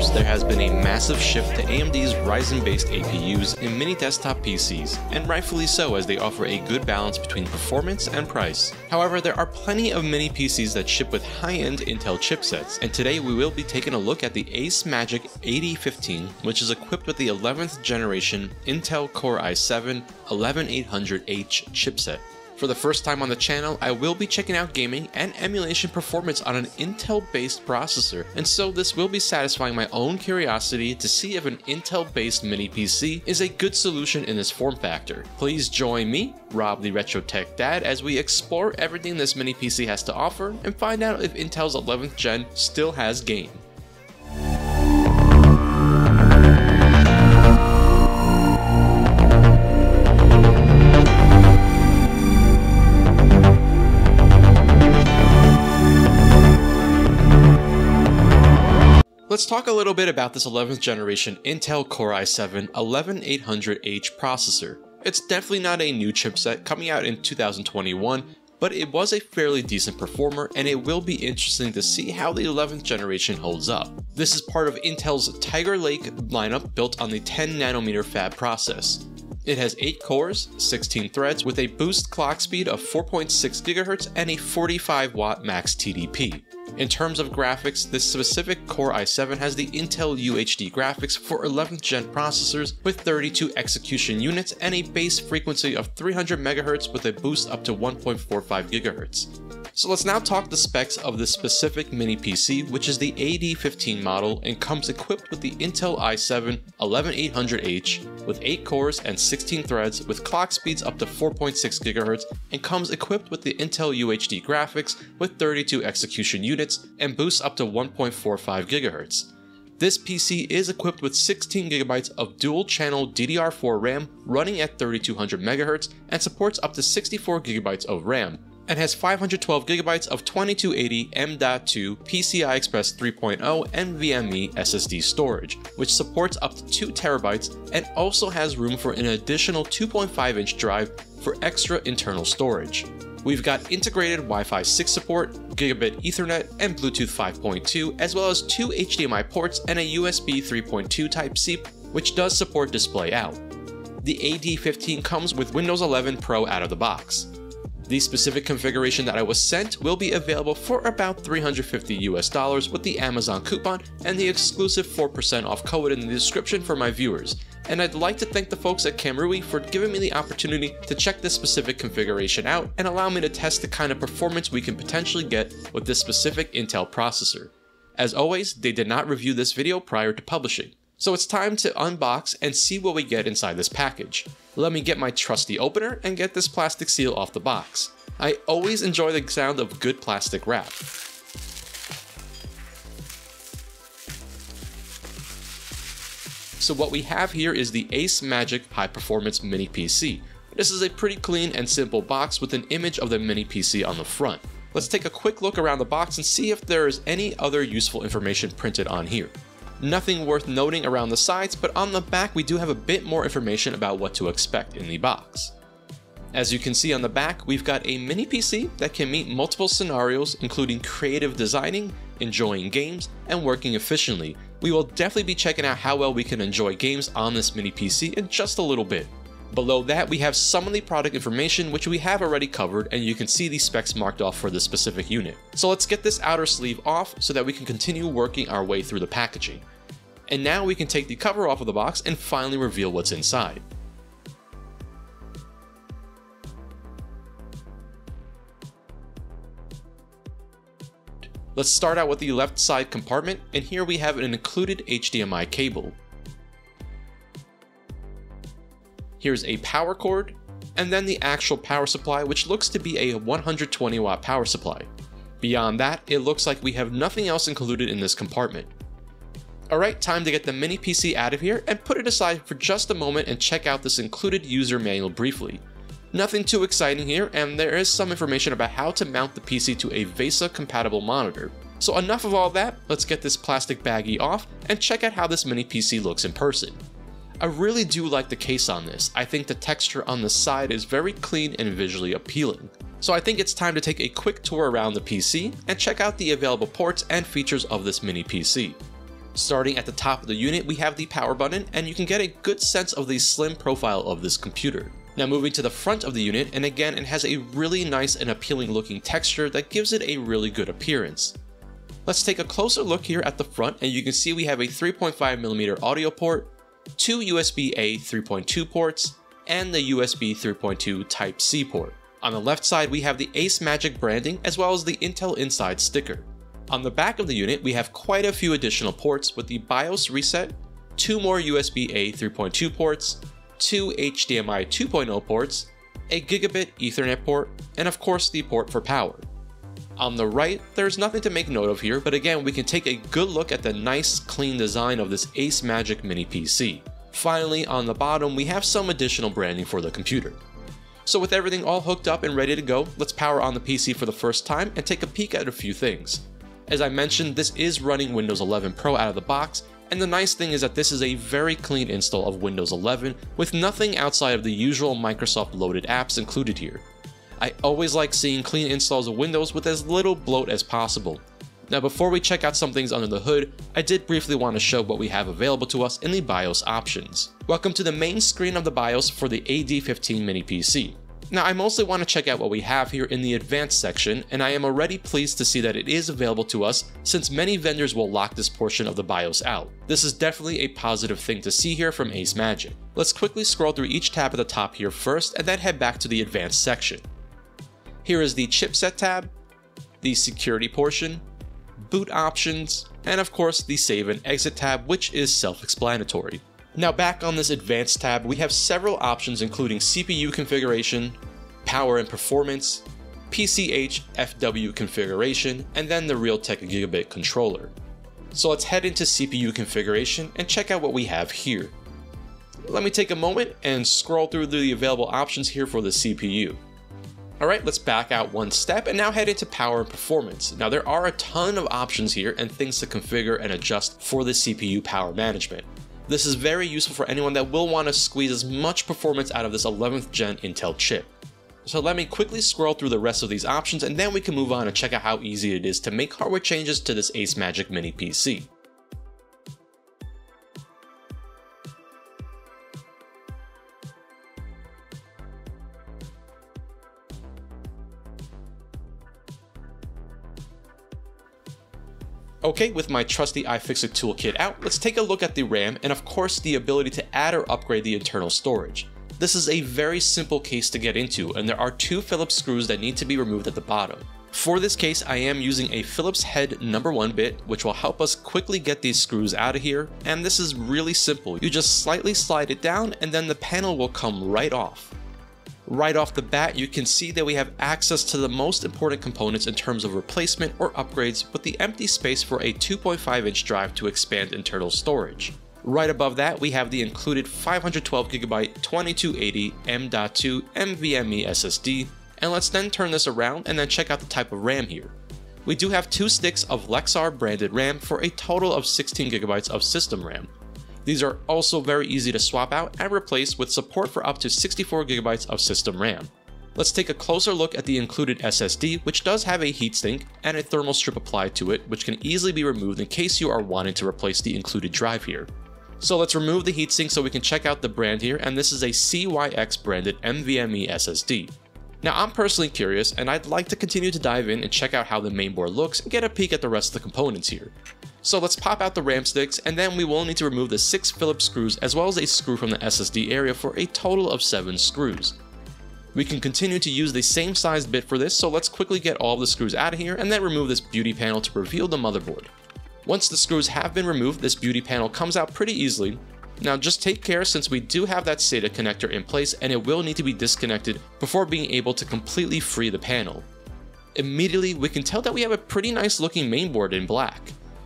years, there has been a massive shift to AMD's Ryzen-based APUs in mini desktop PCs, and rightfully so, as they offer a good balance between performance and price. However, there are plenty of mini PCs that ship with high-end Intel chipsets, and today we will be taking a look at the AceMagic AD15, which is equipped with the 11th generation Intel Core i7 11800H chipset. For the first time on the channel, I will be checking out gaming and emulation performance on an Intel-based processor, and so this will be satisfying my own curiosity to see if an Intel-based mini PC is a good solution in this form factor. Please join me, Rob the Retro Tech Dad, as we explore everything this mini PC has to offer and find out if Intel's 11th gen still has game. Let's talk a little bit about this 11th generation Intel Core i7 11800H processor. It's definitely not a new chipset coming out in 2021, but it was a fairly decent performer, and it will be interesting to see how the 11th generation holds up. This is part of Intel's Tiger Lake lineup built on the 10nm fab process. It has 8 cores, 16 threads, with a boost clock speed of 4.6 GHz and a 45W max TDP. In terms of graphics, this specific Core i7 has the Intel UHD graphics for 11th gen processors with 32 execution units and a base frequency of 300 MHz with a boost up to 1.45 GHz. So let's now talk the specs of this specific mini PC, which is the AD15 model and comes equipped with the Intel i7 11800H with 8 cores and 16 threads with clock speeds up to 4.6 GHz, and comes equipped with the Intel UHD graphics with 32 execution units and boosts up to 1.45 GHz. This PC is equipped with 16GB of dual-channel DDR4 RAM running at 3200 MHz and supports up to 64GB of RAM, and has 512GB of 2280 M.2 PCI Express 3.0 NVMe SSD storage, which supports up to 2TB and also has room for an additional 2.5-inch drive for extra internal storage. We've got integrated Wi-Fi 6 support, Gigabit Ethernet, and Bluetooth 5.2, as well as 2 HDMI ports and a USB 3.2 Type-C, which does support display out. The AD15 comes with Windows 11 Pro out of the box. The specific configuration that I was sent will be available for about $350 with the Amazon coupon and the exclusive 4% off code in the description for my viewers. And I'd like to thank the folks at Camrui for giving me the opportunity to check this specific configuration out and allow me to test the kind of performance we can potentially get with this specific Intel processor. As always, they did not review this video prior to publishing. So it's time to unbox and see what we get inside this package. Let me get my trusty opener and get this plastic seal off the box. I always enjoy the sound of good plastic wrap. So what we have here is the AceMagic High Performance Mini PC. This is a pretty clean and simple box with an image of the mini PC on the front. Let's take a quick look around the box and see if there is any other useful information printed on here. Nothing worth noting around the sides, but on the back we do have a bit more information about what to expect in the box. As you can see on the back, we've got a mini PC that can meet multiple scenarios, including creative designing, enjoying games, and working efficiently. We will definitely be checking out how well we can enjoy games on this mini PC in just a little bit. Below that, we have some of the product information which we have already covered, and you can see the specs marked off for this specific unit. So let's get this outer sleeve off so that we can continue working our way through the packaging. And now we can take the cover off of the box and finally reveal what's inside. Let's start out with the left side compartment, and here we have an included HDMI cable. Here's a power cord, and then the actual power supply, which looks to be a 120 watt power supply. Beyond that, it looks like we have nothing else included in this compartment. Alright, time to get the mini PC out of here and put it aside for just a moment and check out this included user manual briefly. Nothing too exciting here, and there is some information about how to mount the PC to a VESA compatible monitor. So enough of all that, let's get this plastic baggie off and check out how this mini PC looks in person. I really do like the case on this. I think the texture on the side is very clean and visually appealing. So I think it's time to take a quick tour around the PC and check out the available ports and features of this mini PC. Starting at the top of the unit, we have the power button, and you can get a good sense of the slim profile of this computer. Now moving to the front of the unit, and again it has a really nice and appealing looking texture that gives it a really good appearance. Let's take a closer look here at the front, and you can see we have a 3.5mm audio port, two USB-A 3.2 ports, and the USB 3.2 Type-C port. On the left side we have the AceMagic branding as well as the Intel Inside sticker. On the back of the unit we have quite a few additional ports with the BIOS reset, two more USB-A 3.2 ports, two HDMI 2.0 ports, a gigabit Ethernet port, and of course the port for power. On the right, there's nothing to make note of here, but again we can take a good look at the nice clean design of this AceMagic mini PC. Finally, on the bottom we have some additional branding for the computer. So with everything all hooked up and ready to go, let's power on the PC for the first time and take a peek at a few things. As I mentioned, this is running Windows 11 Pro out of the box, and the nice thing is that this is a very clean install of Windows 11 with nothing outside of the usual Microsoft loaded apps included here. I always like seeing clean installs of Windows with as little bloat as possible. Now before we check out some things under the hood, I did briefly want to show what we have available to us in the BIOS options. Welcome to the main screen of the BIOS for the AD15 mini PC. Now I mostly want to check out what we have here in the advanced section, and I am already pleased to see that it is available to us since many vendors will lock this portion of the BIOS out. This is definitely a positive thing to see here from AceMagic. Let's quickly scroll through each tab at the top here first and then head back to the advanced section. Here is the chipset tab, the security portion, boot options, and of course the save and exit tab, which is self-explanatory. Now back on this advanced tab, we have several options including CPU configuration, power and performance, PCH FW configuration, and then the Realtek Gigabit controller. So let's head into CPU configuration and check out what we have here. Let me take a moment and scroll through the available options here for the CPU. Alright, let's back out one step and now head into power and performance. Now there are a ton of options here and things to configure and adjust for the CPU power management. This is very useful for anyone that will want to squeeze as much performance out of this 11th gen Intel chip. So let me quickly scroll through the rest of these options and then we can move on and check out how easy it is to make hardware changes to this AceMagic mini PC. Okay, with my trusty iFixit toolkit out, let's take a look at the RAM and of course the ability to add or upgrade the internal storage. This is a very simple case to get into, and there are two Phillips screws that need to be removed at the bottom. For this case, I am using a Phillips head number 1 bit, which will help us quickly get these screws out of here, and this is really simple. You just slightly slide it down and then the panel will come right off. Right off the bat, you can see that we have access to the most important components in terms of replacement or upgrades with the empty space for a 2.5-inch drive to expand internal storage. Right above that, we have the included 512GB 2280 M.2 NVMe SSD, and let's then turn this around and then check out the type of RAM here. We do have two sticks of Lexar branded RAM for a total of 16GB of system RAM. These are also very easy to swap out and replace with support for up to 64GB of system RAM. Let's take a closer look at the included SSD, which does have a heatsink and a thermal strip applied to it, which can easily be removed in case you are wanting to replace the included drive here. So let's remove the heatsink so we can check out the brand here, and this is a CYX branded NVMe SSD. Now I'm personally curious and I'd like to continue to dive in and check out how the mainboard looks and get a peek at the rest of the components here. So let's pop out the RAM sticks, and then we will need to remove the 6 Phillips screws as well as a screw from the SSD area for a total of 7 screws. We can continue to use the same sized bit for this, so let's quickly get all of the screws out of here and then remove this beauty panel to reveal the motherboard. Once the screws have been removed, this beauty panel comes out pretty easily. Now just take care since we do have that SATA connector in place and it will need to be disconnected before being able to completely free the panel. Immediately we can tell that we have a pretty nice looking mainboard in black.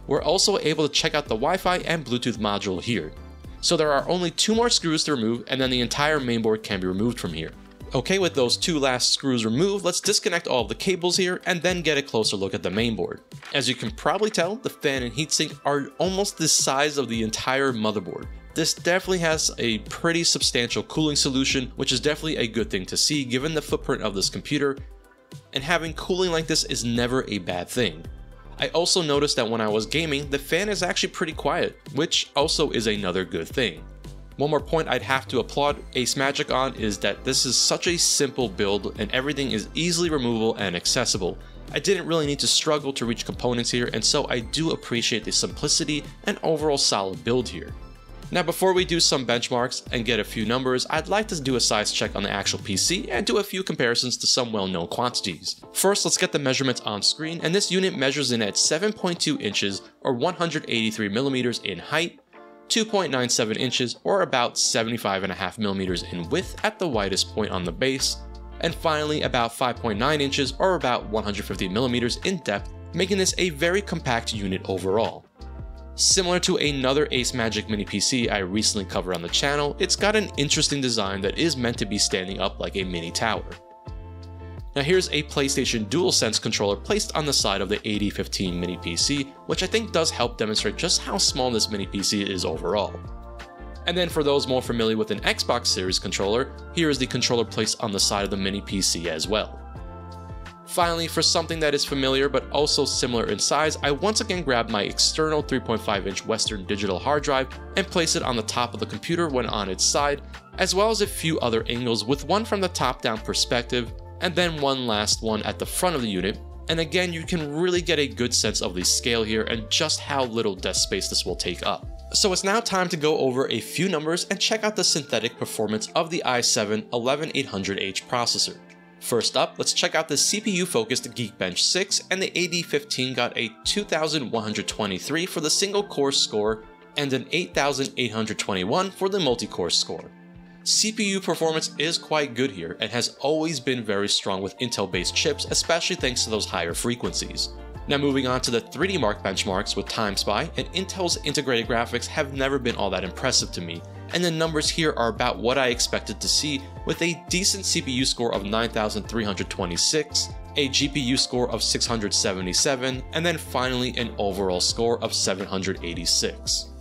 We're also able to check out the Wi-Fi and Bluetooth module here. So there are only 2 more screws to remove and then the entire mainboard can be removed from here. Okay, with those 2 last screws removed, let's disconnect all of the cables here and then get a closer look at the mainboard. As you can probably tell, the fan and heatsink are almost the size of the entire motherboard. This definitely has a pretty substantial cooling solution, which is definitely a good thing to see given the footprint of this computer, and having cooling like this is never a bad thing. I also noticed that when I was gaming, the fan is actually pretty quiet, which also is another good thing. One more point I'd have to applaud AceMagic on is that this is such a simple build and everything is easily removable and accessible. I didn't really need to struggle to reach components here, and so I do appreciate the simplicity and overall solid build here. Now before we do some benchmarks and get a few numbers, I'd like to do a size check on the actual PC and do a few comparisons to some well-known quantities. First, let's get the measurements on screen, and this unit measures in at 7.2 inches or 183 millimeters in height, 2.97 inches or about 75.5 millimeters in width at the widest point on the base, and finally about 5.9 inches or about 150 millimeters in depth, making this a very compact unit overall. Similar to another AceMagic mini PC I recently covered on the channel, it's got an interesting design that is meant to be standing up like a mini tower. Now here's a PlayStation DualSense controller placed on the side of the AD15 mini PC, which I think does help demonstrate just how small this mini PC is overall. And then for those more familiar with an Xbox Series controller, here is the controller placed on the side of the mini PC as well. Finally, for something that is familiar but also similar in size, I once again grabbed my external 3.5-inch Western Digital hard drive and placed it on the top of the computer when on its side, as well as a few other angles with one from the top-down perspective, and then one last one at the front of the unit, and again you can really get a good sense of the scale here and just how little desk space this will take up. So it's now time to go over a few numbers and check out the synthetic performance of the i7 11800H processor. First up, let's check out the CPU-focused Geekbench 6, and the AD15 got a 2123 for the single-core score and an 8821 for the multi-core score. CPU performance is quite good here and has always been very strong with Intel-based chips, especially thanks to those higher frequencies. Now moving on to the 3D Mark benchmarks with TimeSpy, and Intel's integrated graphics have never been all that impressive to me, and the numbers here are about what I expected to see, with a decent CPU score of 9326, a GPU score of 677, and then finally an overall score of 786.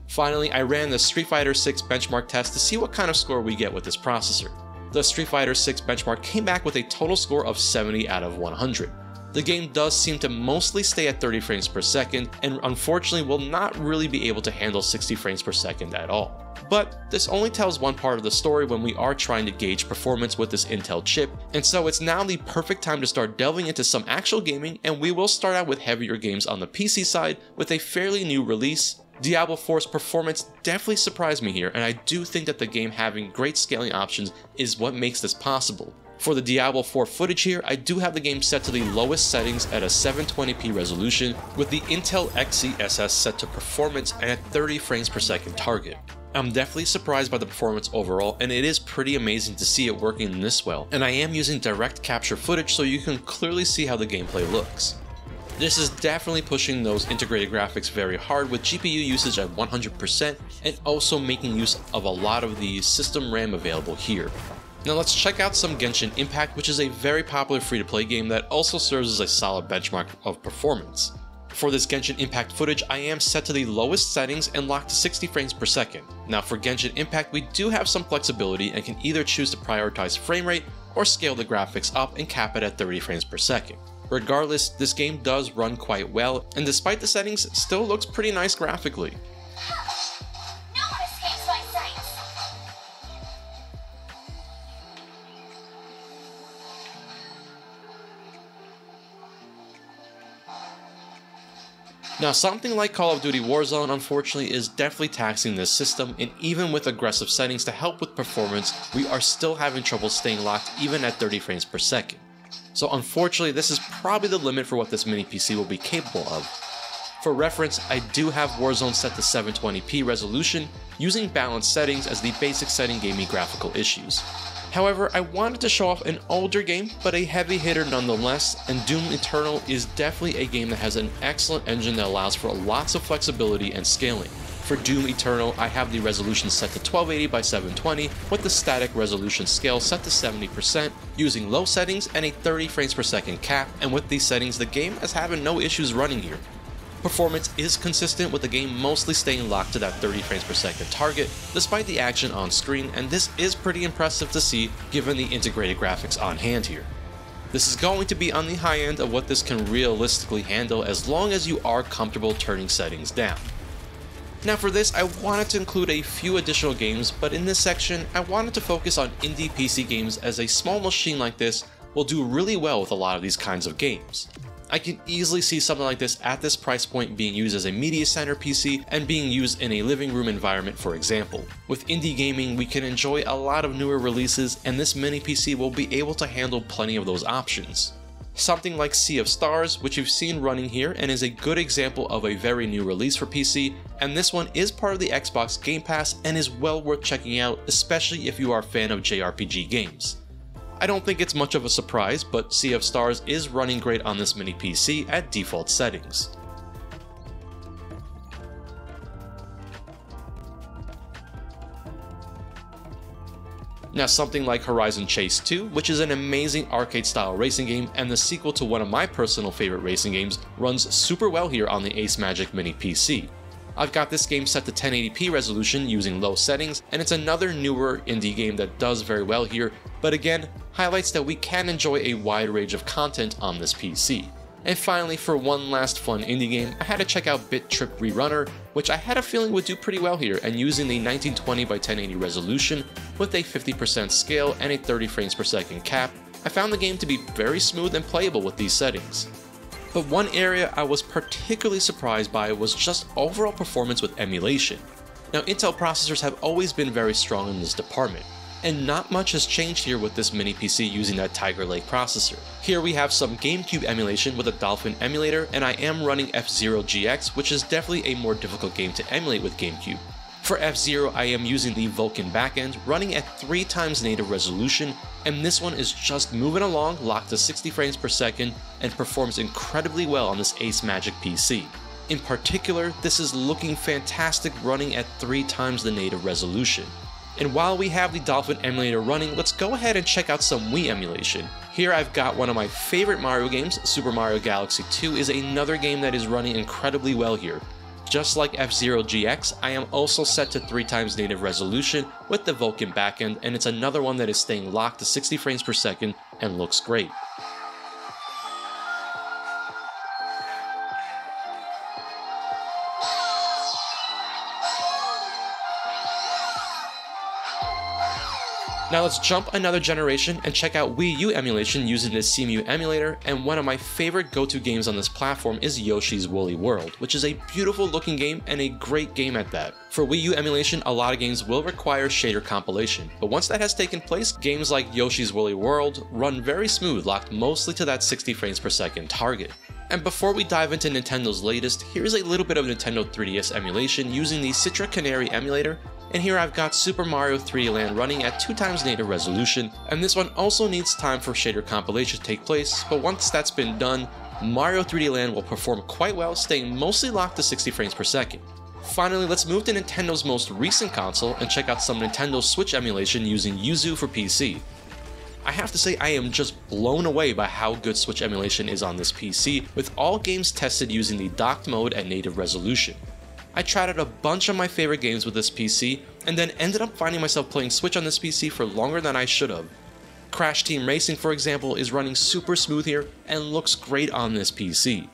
Finally, I ran the Street Fighter 6 benchmark test to see what kind of score we get with this processor. The Street Fighter 6 benchmark came back with a total score of 70 out of 100. The game does seem to mostly stay at 30 frames per second, and unfortunately will not really be able to handle 60 frames per second at all. But this only tells one part of the story when we are trying to gauge performance with this Intel chip, and so it's now the perfect time to start delving into some actual gaming, and we will start out with heavier games on the PC side with a fairly new release. Diablo 4's performance definitely surprised me here, and I do think that the game having great scaling options is what makes this possible. For the Diablo 4 footage here, I do have the game set to the lowest settings at a 720p resolution, with the Intel XeSS set to performance and at 30 frames per second target. I'm definitely surprised by the performance overall, and it is pretty amazing to see it working this well, and I am using direct capture footage so you can clearly see how the gameplay looks. This is definitely pushing those integrated graphics very hard, with GPU usage at 100% and also making use of a lot of the system RAM available here. Now let's check out some Genshin Impact, which is a very popular free-to-play game that also serves as a solid benchmark of performance. For this Genshin Impact footage, I am set to the lowest settings and locked to 60 frames per second. Now for Genshin Impact, we do have some flexibility and can either choose to prioritize frame rate or scale the graphics up and cap it at 30 frames per second. Regardless, this game does run quite well, and despite the settings, it still looks pretty nice graphically. No one escapes my sight. Now something like Call of Duty Warzone unfortunately is definitely taxing this system, and even with aggressive settings to help with performance, we are still having trouble staying locked even at 30 frames per second. So unfortunately, this is probably the limit for what this mini PC will be capable of. For reference, I do have Warzone set to 720p resolution, using balanced settings as the basic setting gave me graphical issues. However, I wanted to show off an older game, but a heavy hitter nonetheless, and Doom Eternal is definitely a game that has an excellent engine that allows for lots of flexibility and scaling. For Doom Eternal, I have the resolution set to 1280 by 720 with the static resolution scale set to 70%, using low settings and a 30 frames per second cap, and with these settings the game is having no issues running here. Performance is consistent, with the game mostly staying locked to that 30 frames per second target despite the action on screen, and this is pretty impressive to see given the integrated graphics on hand here. This is going to be on the high end of what this can realistically handle as long as you are comfortable turning settings down. Now for this, I wanted to include a few additional games, but in this section, I wanted to focus on indie PC games as a small machine like this will do really well with a lot of these kinds of games. I can easily see something like this at this price point being used as a media center PC and being used in a living room environment, for example. With indie gaming, we can enjoy a lot of newer releases, and this mini PC will be able to handle plenty of those options. Something like Sea of Stars, which you've seen running here and is a good example of a very new release for PC, and this one is part of the Xbox Game Pass and is well worth checking out, especially if you are a fan of JRPG games. I don't think it's much of a surprise, but Sea of Stars is running great on this mini PC at default settings. Now something like Horizon Chase 2, which is an amazing arcade-style racing game and the sequel to one of my personal favorite racing games, runs super well here on the AceMagic mini PC. I've got this game set to 1080p resolution using low settings, and it's another newer indie game that does very well here, but again, highlights that we can enjoy a wide range of content on this PC. And finally, for one last fun indie game, I had to check out Bit.Trip ReRunner, which I had a feeling would do pretty well here, and using the 1920 by 1080 resolution with a 50% scale and a 30 frames per second cap, I found the game to be very smooth and playable with these settings. But one area I was particularly surprised by was just overall performance with emulation. Now, Intel processors have always been very strong in this department, and not much has changed here with this mini PC using that Tiger Lake processor. Here we have some Gamecube emulation with a Dolphin emulator, and I am running F-Zero GX, which is definitely a more difficult game to emulate with Gamecube. For F-Zero, I am using the Vulkan backend, running at 3 times native resolution, and this one is just moving along, locked to 60 frames per second, and performs incredibly well on this AceMagic PC. In particular, this is looking fantastic running at 3 times the native resolution. And while we have the Dolphin emulator running, let's go ahead and check out some Wii emulation. Here I've got one of my favorite Mario games, Super Mario Galaxy 2 is another game that is running incredibly well here. Just like F-Zero GX, I am also set to 3 times native resolution with the Vulkan backend, and it's another one that is staying locked to 60 frames per second and looks great. Now let's jump another generation and check out Wii U emulation using the CMU emulator, and one of my favorite go-to games on this platform is Yoshi's Woolly World, which is a beautiful looking game and a great game at that. For Wii U emulation, a lot of games will require shader compilation, but once that has taken place, games like Yoshi's Woolly World run very smooth, locked mostly to that 60 frames per second target. And before we dive into Nintendo's latest, here's a little bit of Nintendo 3DS emulation using the Citra Canary emulator. And here I've got Super Mario 3D Land running at 2 times native resolution, and this one also needs time for shader compilation to take place, but once that's been done, Mario 3D Land will perform quite well, staying mostly locked to 60 frames per second. Finally, let's move to Nintendo's most recent console and check out some Nintendo Switch emulation using Yuzu for PC. I have to say I am just blown away by how good Switch emulation is on this PC, with all games tested using the docked mode at native resolution. I tried out a bunch of my favorite games with this PC, and then ended up finding myself playing Switch on this PC for longer than I should have. Crash Team Racing, for example, is running super smooth here and looks great on this PC.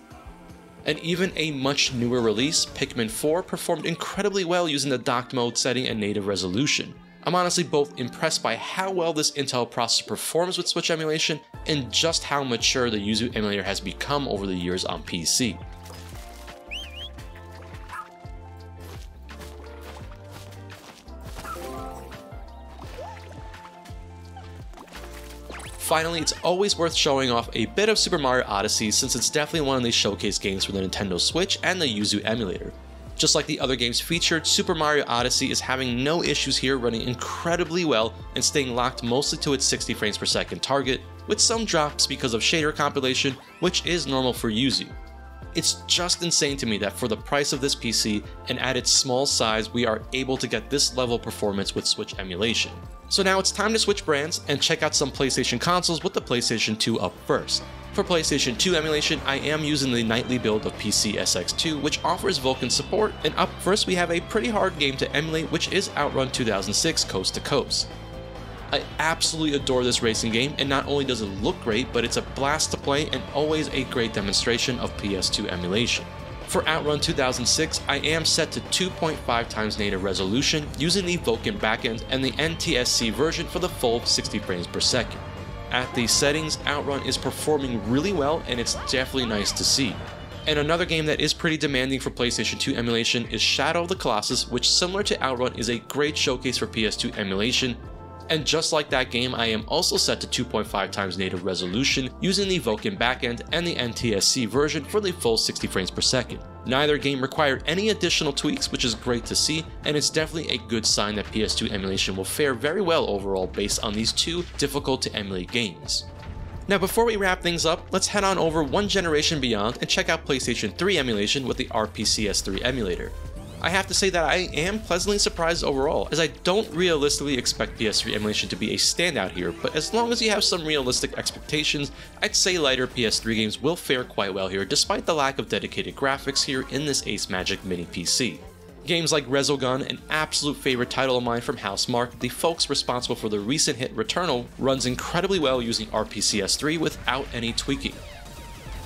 And even a much newer release, Pikmin 4, performed incredibly well using the docked mode setting and native resolution. I'm honestly both impressed by how well this Intel processor performs with Switch emulation, and just how mature the Yuzu emulator has become over the years on PC. Finally, it's always worth showing off a bit of Super Mario Odyssey, since it's definitely one of these showcase games for the Nintendo Switch and the Yuzu emulator. Just like the other games featured, Super Mario Odyssey is having no issues here, running incredibly well and staying locked mostly to its 60 frames per second target, with some drops because of shader compilation, which is normal for Yuzu. It's just insane to me that for the price of this PC and at its small size, we are able to get this level of performance with Switch emulation. So now it's time to switch brands and check out some PlayStation consoles, with the PlayStation 2 up first. For PlayStation 2 emulation, I am using the nightly build of PC SX2, which offers Vulkan support, and up first we have a pretty hard game to emulate, which is Outrun 2006 Coast to Coast. I absolutely adore this racing game, and not only does it look great, but it's a blast to play and always a great demonstration of PS2 emulation. For Outrun 2006, I am set to 2.5 times native resolution using the Vulkan backend and the NTSC version for the full 60 frames per second. At these settings, Outrun is performing really well, and it's definitely nice to see. And another game that is pretty demanding for PlayStation 2 emulation is Shadow of the Colossus, which, similar to Outrun, is a great showcase for PS2 emulation. And just like that game, I am also set to 2.5 times native resolution using the Vulkan backend and the NTSC version for the full 60 frames per second. Neither game required any additional tweaks, which is great to see, and it's definitely a good sign that PS2 emulation will fare very well overall based on these two difficult to emulate games. Now before we wrap things up, let's head on over one generation beyond and check out PlayStation 3 emulation with the RPCS3 emulator. I have to say that I am pleasantly surprised overall, as I don't realistically expect PS3 emulation to be a standout here, but as long as you have some realistic expectations, I'd say lighter PS3 games will fare quite well here despite the lack of dedicated graphics here in this AceMagic mini PC. Games like Resogun, an absolute favorite title of mine from Housemarque, the folks responsible for the recent hit Returnal, runs incredibly well using RPCS3 without any tweaking.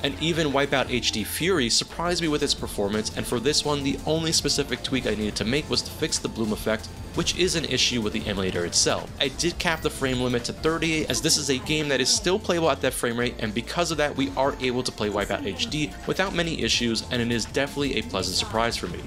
And even Wipeout HD Fury surprised me with its performance, and for this one the only specific tweak I needed to make was to fix the bloom effect, which is an issue with the emulator itself. I did cap the frame limit to 38 as this is a game that is still playable at that frame rate, and because of that we are able to play Wipeout HD without many issues, and it is definitely a pleasant surprise for me.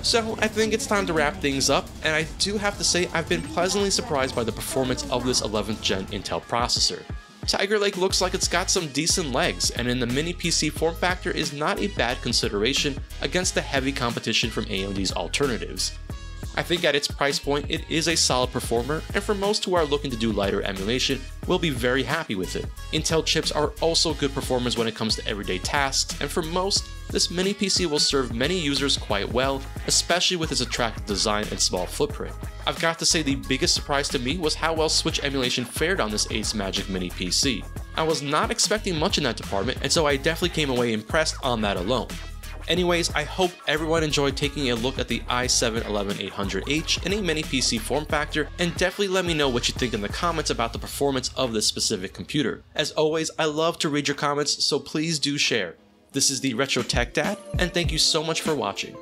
So I think it's time to wrap things up, and I do have to say I've been pleasantly surprised by the performance of this 11th gen Intel processor. Tiger Lake looks like it's got some decent legs, and in the mini PC form factor is not a bad consideration against the heavy competition from AMD's alternatives. I think at its price point it is a solid performer, and for most who are looking to do lighter emulation will be very happy with it. Intel chips are also good performers when it comes to everyday tasks, and for most, this mini PC will serve many users quite well, especially with its attractive design and small footprint. I've got to say the biggest surprise to me was how well Switch emulation fared on this AceMagic mini PC. I was not expecting much in that department, and so I definitely came away impressed on that alone. Anyways, I hope everyone enjoyed taking a look at the i7-11800H in a mini PC form factor, and definitely let me know what you think in the comments about the performance of this specific computer. As always, I love to read your comments, so please do share. This is the Retro Tech Dad, and thank you so much for watching.